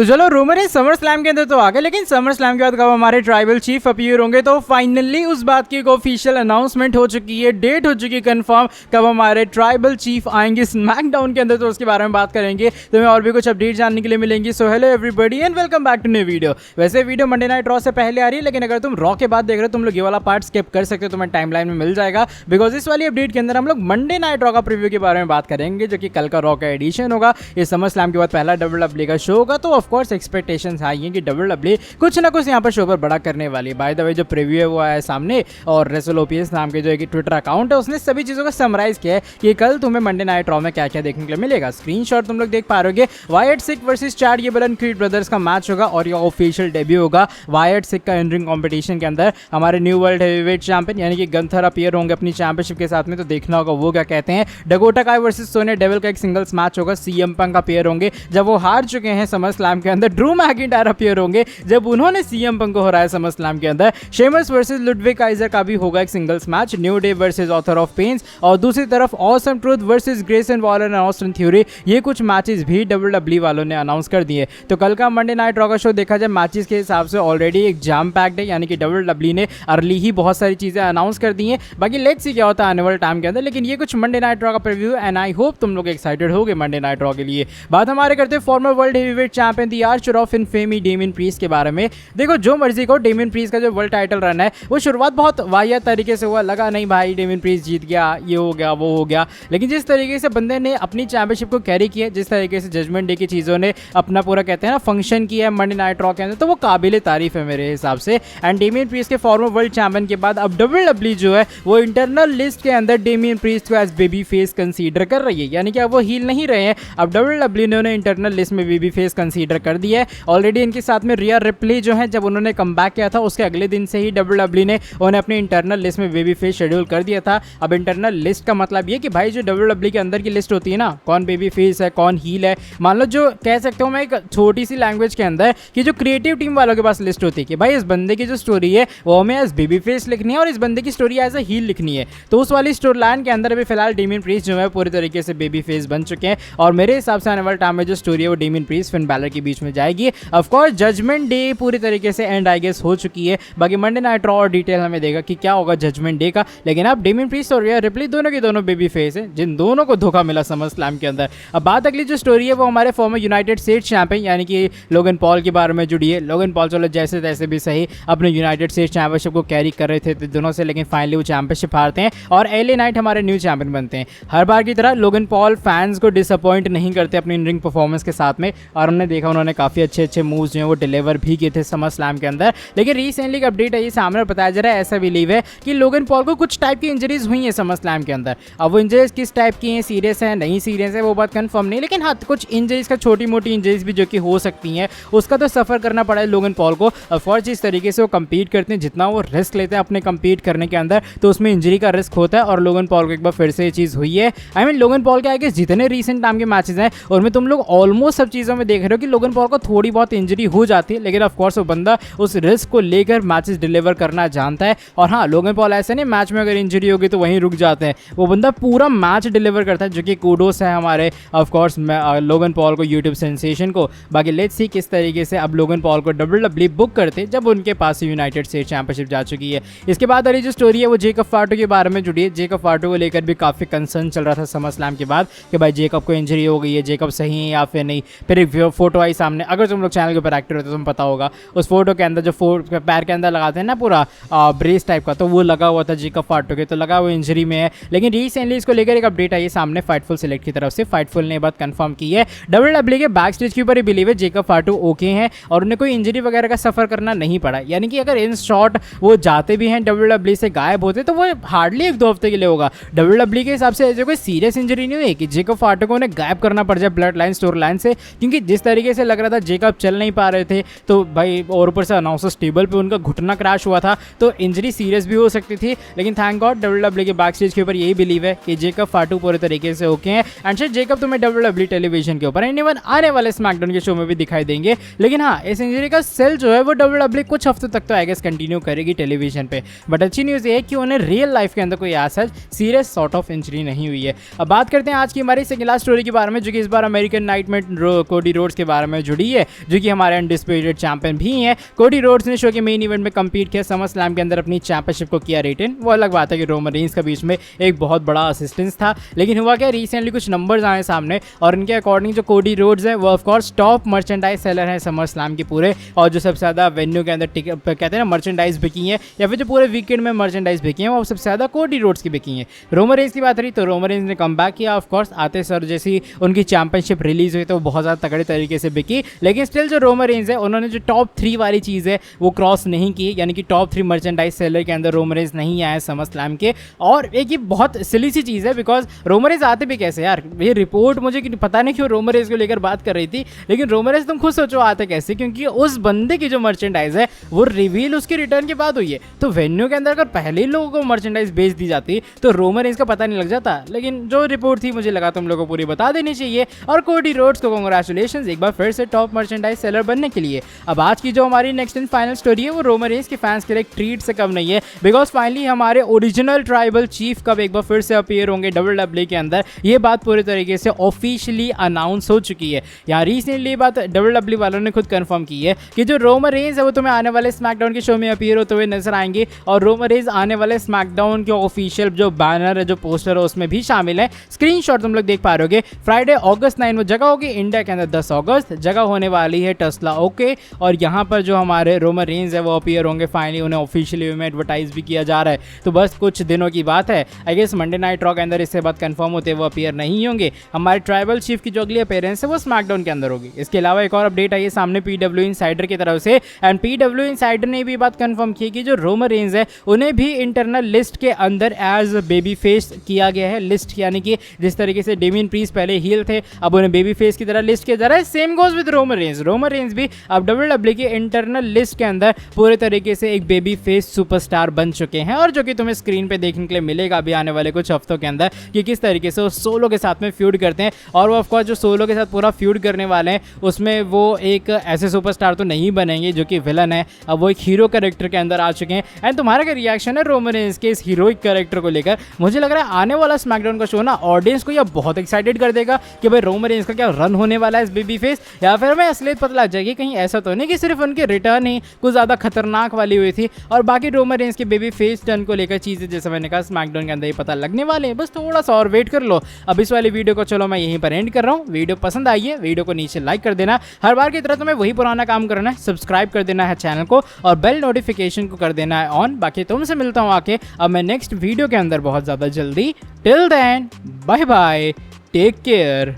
तो चलो रूमर है समर स्लैम के अंदर तो आ गए, लेकिन समर स्लैम के बाद कब हमारे ट्राइबल चीफ अपीयर होंगे, तो फाइनली उस बात की एक ऑफिशियल अनाउंसमेंट हो चुकी है, डेट हो चुकी है कंफर्म कब हमारे ट्राइबल चीफ आएंगे स्मैकडाउन के अंदर, तो उसके बारे में बात करेंगे। तो हमें और भी कुछ अपडेट जानने के लिए मिलेंगी। So hello everybody and welcome back to new video. वैसे वीडियो मंडे नाइट रॉ से पहले आ रही है, लेकिन अगर तुम रॉ के बाद देख रहे हो तुम लोग ये वाला पार्ट स्किप कर सकते हो, तुम्हें टाइमलाइन में मिल जाएगा। बिकॉज इस वाली अपडेट के अंदर हम लोग मंडे नाइट रॉ का प्रीव्यू के बारे में बात करेंगे, जो कि कल का रॉ का एडिशन होगा। ये समर स्लैम के बाद पहला WWE का शो होगा, तो ऑफकोर्स एक्सपेक्टेशंस हाई हैं कि WWE कुछ ना कुछ यहाँ पर शो पर बड़ा करने वाली है। बाय द वे जो प्रीव्यू है वो आया है सामने, और रेसोलोपियस नाम के जो एक ट्विटर अकाउंट है उसने सभी चीज़ों को समराइज किया है कि कल तुम्हें मंडे नाइट रॉ में क्या क्या देखने के लिए मिलेगा। स्क्रीनशॉट तुम लोग देख पा रहे हो। Wired sick versus Chad Gable and creed brothers का मैच होगा और ये ऑफिशियल डेब्यू होगा वायर्ड सिक का इन रिंग कॉम्पिटिशन के अंदर। हमारे न्यू वर्ल्ड हेवीवेट चैंपियन यानी कि गंथर अपीयर होंगे अपनी चैंपियनशिप के साथ में, तो देखना होगा वो क्या कहते हैं। डकोटा काय वर्सेस सोनिया डेविल का एक सिंगल्स मैच होगा। सीएम पंक अपीयर होंगे जब वो हार चुके हैं समर स्लैम के अंदर। ड्रू मैकिंटायर अपीयर होंगे जब उन्होंने सीएम पंक को हराया समर स्लैम के अंदर। शेमस वर्सेस लुडविग काइजर का भी होगा एक singles match. New Day versus Authors of Pain, और दूसरी तरफ Awesome Truth versus Grayson Waller and Austin Theory. ये कुछ मैचेस भी WWE वालों ने अनाउंस कर दिए। तो कल का मंडे नाइट रॉ का शो देखा जाए मैचेस के हिसाब से ऑलरेडी एक जाम पैक्ड है, यानी कि WWE ने अर्ली ही बहुत सारी चीजें अनाउंस कर दी हैं। बाकी लेट्स सी क्या होता है आने वाले टाइम के अंदर, लेकिन ये कुछ मंडे नाइट रॉ का प्रीव्यू एंड आई होप तुम लोग एक्साइटेड होगे मंडे नाइट रॉ के लिए। बात हमारे करते हैं farmer world heavyweight champion the Archer of infamy Damien priest के बारे में। देखो जो मर्जी को, डेमियन प्रीस्ट का जो वर्ल्ड टाइटल रन है वो शुरुआत बहुत वाहियात तरीके से हुआ, लगा नहीं भाई डेमियन प्रीस्ट जीत गया, ये हो गया वो हो गया, लेकिन जिस तरीके से बंदे ने अपनी चैंपियनशिप को कैरी किया, जिस तरीके से जजमेंट डे की चीज़ों ने अपना पूरा कहते हैं ना फंक्शन किया है मंडे नाइट रॉ के अंदर, तो वो काबिल तारीफ है मेरे हिसाब से। एंड डेमियन प्रीस्ट के फॉर्मर वर्ल्ड चैंपियन के बाद अब WWE जो है वो इंटरनल लिस्ट के अंदर डेमियन प्रीस्ट को एज बेबी फेस कंसीडर कर रही है, यानी कि अब वो हील नहीं रहे हैं। अब WWE ने उन्हें इंटरनल लिस्ट में बेबी फेस कंसीडर कर दिया है। ऑलरेडी इनके साथ में रिया रिप्ले जो है जब उन्होंने कम बैक किया था उसके अगले दिन से ही WWE ने उन्हें अपनी इंटरनल लिस्ट में बेबी फेस शेड्यूल कर दिया था। अब इंटरनल लिस्ट का मतलब ये कि भाई जो WWE के अंदर की लिस्ट होती है ना, कौन बेबी फेस है कौन हील है, मान लो जो कह सकता हूँ मैं एक छोटी सी लैंग्वेज के अंदर कि जो क्रिएटिव टीम वालों के पास लिस्ट होती है कि भाई इस बंदे की जो स्टोरी है वो हमें एज बेबी फेस लिखनी है और इस बंदे की स्टोरी एज अ हील लिखनी है, तो उस वाली स्टोरी लाइन के अंदर अभी फिलहाल डेमियन प्रीस्ट जो है पूरी तरीके से बेबी फेस बन चुके हैं। और मेरे हिसाब से आने वाले टाइम में जो स्टोरी है वो डेमियन प्रीस्ट फिन बैलर के बीच में जाएगी। ऑफकोर्स जजमेंट डे पूरी तरीके से एंड आई गेस हो चुकी है, बाकी मंडे नाइट रॉ और डिटेल हमें देगा कि क्या होगा जजमेंट डे का। लेकिन अब डेमियन प्रीस्ट और रिया रिप्ले दोनों के दोनों बेबी फेस है, जिन दोनों को धोखा मिला समर स्लैम के अंदर। अब बात अगली जो स्टोरी है वो हमारे फॉर्मर यूनाइटेड स्टेट्स चैंपियन यानी कि लोगन पॉल के बारे में जुड़ी है। लोगन पॉल चलो जैसे तैसे भी सही अपने यूनाइटेड स्टेट्स चैंपियनशिप को कैरी कर रहे थे दोनों से, लेकिन फाइनली वो चैंपियनशिप हारते हैं और LA नाइट हमारे न्यू चैंपियन बनते हैं। हर बार की तरह लोगन पॉल फैंस को डिसअपॉइंट नहीं करते अपनी इन रिंग परफॉर्मेंस के साथ में, और हमने देखा उन्होंने काफ़ी अच्छे अच्छे मूव्स जो हैं वो डिलीवर भी किए थे समर स्लैम के अंदर। लेकिन रिसेंटली एक अपडेट है ये सामने बताया जा रहा है, ऐसा बिलीव है कि लोगन पॉल को कुछ टाइप की इंजरीज हुई हैं समर स्लैम के अंदर। अब वो इंजरीज किस टाइप की हैं, सीरियस है नहीं सीरियस है वो बात कंफर्म नहीं, लेकिन हाँ कुछ इंजरीज का छोटी मोटी इंजरीज भी जो कि हो सकती हैं उसका तो सफ़र करना पड़ा है लोगन पॉल को। ऑफकोर्स जिस तरीके से वो कम्पीट करते हैं, जितना वो रिस्क लेते हैं अपने कम्पीट करने के अंदर, तो उसमें इंजरी का रिस्क होता है, और लोगन पॉल को एक बार फिर से ये चीज़ हुई है। आई मीन लोगन पॉल के आगे जितने रिसेंट टाइम के मैचेस हैं उनमें तुम लोग ऑलमोस्ट सब चीज़ों में देख रहे हो कि लोगन पॉल को थोड़ी बहुत इंजरी हो जाती है, लेकिन ऑफकोर्स वो बंदा उस रिस्क को लेकर मैचेस डिलीवर करना जानता है। और हाँ लोगन पॉल ऐसे नहीं मैच में अगर इंजरी होगी तो वहीं रुक जाते हैं, वो बंदा पूरा मैच डिलीवर करता है, जो कि कूडोस है हमारे ऑफकोर्स लोगन पॉल को, यूट्यूब सेंसेशन को। बाकी लेट्स सी किस तरीके से अब लोगन पॉल को WWE बुक करते जब उनके पास यूनाइटेड स्टेट्स चैंपियनशिप जा चुकी है। इसके बाद अरे जो स्टोरी है वो जेकब फाटो के बारे में जुड़ी है। जेकब फाटो को लेकर भी काफ़ी कंसर्न चल रहा था समर स्लैम के बाद कि भाई जेकब को इंजरी हो गई है, जेकब सही है या फिर नहीं। फिर एक फोटो आई सामने, अगर तुम लोग चैनल के ऊपर एक्टिव होते तो तुम्हें पता होगा, उस फोटो के अंदर जो पैर के अंदर लगाते हैं ना पूरा ब्रेस टाइप का, तो वो लगा हुआ था जेकब फाटो के, तो लगा वो इंजरी में है। लेकिन रिसेंटली इसको लेकर एक अपडेट आई है सामने फाइटफुल सेलेक्ट की तरफ से। फाइटफुल ने बात कंफर्म की है WWE के बैक स्टेज के ऊपर ही बिलीव है जेकब फाटो ओके हैं और उन्हें कोई इंजरी वगैरह का सफर करना नहीं पड़ा, यानी कि अगर इन शॉर्ट वो जाते भी हैं WWE से गायब होते तो वो हार्डली 1-2 हफ्ते के लिए होगा। WWE के हिसाब से ऐसे कोई सीरियस इंजरी नहीं हुई कि जेकब फाटो को उन्हें गायब करना पड़ जाए ब्लड लाइन स्टोरी लाइन से, क्योंकि जिस तरीके से लग रहा था जेकब चल नहीं पा रहे थे, तो भाई और ऊपर से अनाउंसर्स टेबल पे उनका घुटना क्रैश हुआ था, तो इंजरी सीरियस भी हो सकती थी। लेकिन थैंक गॉड WWE के बैक स्टेज के ऊपर यही बिलीव है कि जेकब फाटो पूरे तरीके से ओके हैं, एंड शायद जेकब तुम्हें WWE टेलीविजन के ऊपर इवन आने वाले स्मैकडाउन के शो में भी दिखाई देंगे। लेकिन हाँ इस इंजरी का सेल जो है वो WWE कुछ हफ्तों तक तो आई गेस कंटिन्यू करेगी टेलीविजन पे, बट अच्छी न्यूज़ ये है कि उन्हें रियल लाइफ के अंदर कोई ऐसा सीरियस सॉर्ट ऑफ इंजरी नहीं हुई है। अब बात करते हैं आज की हमारी सेकंड लास्ट स्टोरी के बारे में, जो कि इस बार अमेरिकन नाइटमेयर कोडी रोड्स के बारे में जुड़ी है, जो कि हमारे अनडिस्प्यूटेड चैंपियन भी हैं। कोडी रोड्स ने शो के मेन इवेंट में कम्पीट किया, समर स्लैम के अंदर अपनी चैंपियनशिप को किया रिटेन। वो अलग बात है कि रोमन रेंस के बीच में एक बहुत बड़ा असिस्टेंस था, लेकिन हुआ क्या, रिसेंटली कुछ नंबर्स आए सामने और इनके अकॉर्डिंग जो कोडी रोड्स है वो ऑफकोर्स टॉप मर्चेंडाइज सेलर है समर स्लैम के पूरे, और जो सबसे ज़्यादा वेन्यू के अंदर कहते हैं ना मर्चेंडाइज बिकी है, या फिर जो पूरे वीकेंड में मर्चेंडाइज बिकी है वो सबसे ज़्यादा कोडी रोड्स की बिकी है। रोमन रेंस की बात रही तो रोमन रेंस ने कम बैक किया, ऑफकोर्स आते सर जैसी उनकी चैंपियनशिप रिलीज हुई तो बहुत ज़्यादा तगड़े तरीके से बिकी, लेकिन स्टिल जो रोमन रेंस है उन्होंने जो टॉप 3 वाली चीज़ है वो क्रॉस नहीं की, यानी कि टॉप 3 मर्चेंडाइज सेलर के अंदर रोमन रेंस नहीं आया समर स्लैम के। और एक ये बहुत सिली सी चीज़ है, बिकॉज रोमन रेंस आते भी कैसे यार, ये रिपोर्ट मुझे पता नहीं क्यों रोमन रेंस को लेकर बात कर रही थी, लेकिन रोमन रेंस तुम खुद सोचो आते कैसे, क्योंकि उस बंदे की जो मर्चेंडाइज है वो रिवील उसके रिटर्न के बाद हुई है। तो वेन्यू के अंदर अगर पहले ही लोगों को मर्चेंडाइज बेच दी जाती तो रोमन रेंस का पता नहीं लग जाता, लेकिन जो रिपोर्ट थी मुझे लगा तुम लोगों को पूरी बता देनी चाहिए। और कोडी रोड्स को कांग्रेचुलेशंस एक बार फिर से टॉप मर्चेंडाइज सेलर बनने के लिए। अब आज की जो हमारी नेक्स्ट एंड फाइनल स्टोरी है वो रोमन रेंस के फैंस के लिए एक ट्रीट से कम नहीं है, बिकॉज फाइनली हमारे ओरिजिनल ट्राइबल चीफ कब एक बार फिर से अपीयर होंगे WWE के अंदर, ये बात पूरी तरीके से ऑफिशियली अनाउंस हो चुकी है। यहाँ रिसेंटली बात WWE वालों ने खुद कंफर्म की है कि जो रोमन रेंस है वो तुम्हें आने वाले स्मैकडाउन के शो में अपीयर होते हुए नजर आएंगे, और रोमन रेंस आने वाले स्मैकडाउन के ऑफिशियल जो बैनर है जो पोस्टर है उसमें भी शामिल है। स्क्रीनशॉट तुम लोग देख पा रहे हो, फ्राइडे August 9 वो जगह होगी, इंडिया के अंदर 10 अगस्त जगह होने वाली है टस्ला ओके, और यहाँ पर जो हमारे रोमन रेंस है वो अपीयर होंगे। फाइनली उन्हें ऑफिशियली में एडवर्टाइज भी किया जा रहा है, तो बस कुछ दिनों की बात है। I guess Monday Night Raw के अंदर इससे बात कंफर्म होते वो अपीयर नहीं होंगे। हमारे ट्राइबल चीफ की जो अगली अपीयरेंस है वो स्मैकडाउन के अंदर होगी। इसके अलावा एक और अपडेट आई है सामने PW इनसाइडर की तरफ से, एंड PW इनसाइडर ने भी बात कंफर्म की कि जो रोमन रेंस है उन्हें भी इंटरनल लिस्ट के अंदर एज बेबी फेस किया गया है। लिस्ट यानी कि जिस तरीके से डेमियन प्रीस्ट पहले हील थे अब उन्हें बेबी फेस की तरह लिस्ट किया जा रहा है, same goes with Roman Reigns. Roman Reigns भी अब WWE की इंटरनल लिस्ट के अंदर पूरे तरीके से एक बेबी फेस सुपरस्टार बन चुके हैं, और जो कि तुम्हें स्क्रीन पे देखने के लिए मिलेगा अभी आने वाले कुछ हफ्तों के अंदर कि किस तरीके से वो सोलो के साथ में फ्यूड करते हैं। और वो ऑफकोर्स जो सोलो के साथ पूरा फ्यूड करने वाले हैं उसमें वो एक ऐसे सुपरस्टार तो नहीं बनेंगे जो कि विलन है, अब वो एक हीरो कैरेक्टर के अंदर आ चुके हैं। एंड तुम्हारा क्या रिएक्शन है रोमन रेंस के इस हीरोइक कैरेक्टर को लेकर? मुझे लग रहा है आने वाला स्मैकडाउन का शो ना ऑडियंस को यह बहुत एक्साइटेड कर देगा कि भाई रोमन रेंस का क्या रन होने वाला है इस बेबी फेस, या फिर हमें असलियत पता लग जाएगी कहीं ऐसा तो नहीं कि सिर्फ उनके रिटर्न ही कुछ ज़्यादा खतरनाक वाली हुई थी, और बाकी रोमन रेंस के बेबी फेस टर्न को लेकर चीज़ें जैसे मैंने कहा स्मैकडाउन के अंदर ही पता लगने वाले हैं। बस थोड़ा सा और वेट कर लो। अब इस वाली वीडियो को चलो मैं यहीं पर एंड कर रहा हूँ। वीडियो पसंद आई है वीडियो को नीचे लाइक कर देना, हर बार की तरह तुम्हें वही पुराना काम करना है, सब्सक्राइब कर देना है चैनल को और बेल नोटिफिकेशन को कर देना है ऑन। बाकी तुमसे मिलता हूँ आके अब मैं नेक्स्ट वीडियो के अंदर बहुत ज़्यादा जल्दी। Till then bye bye, take care.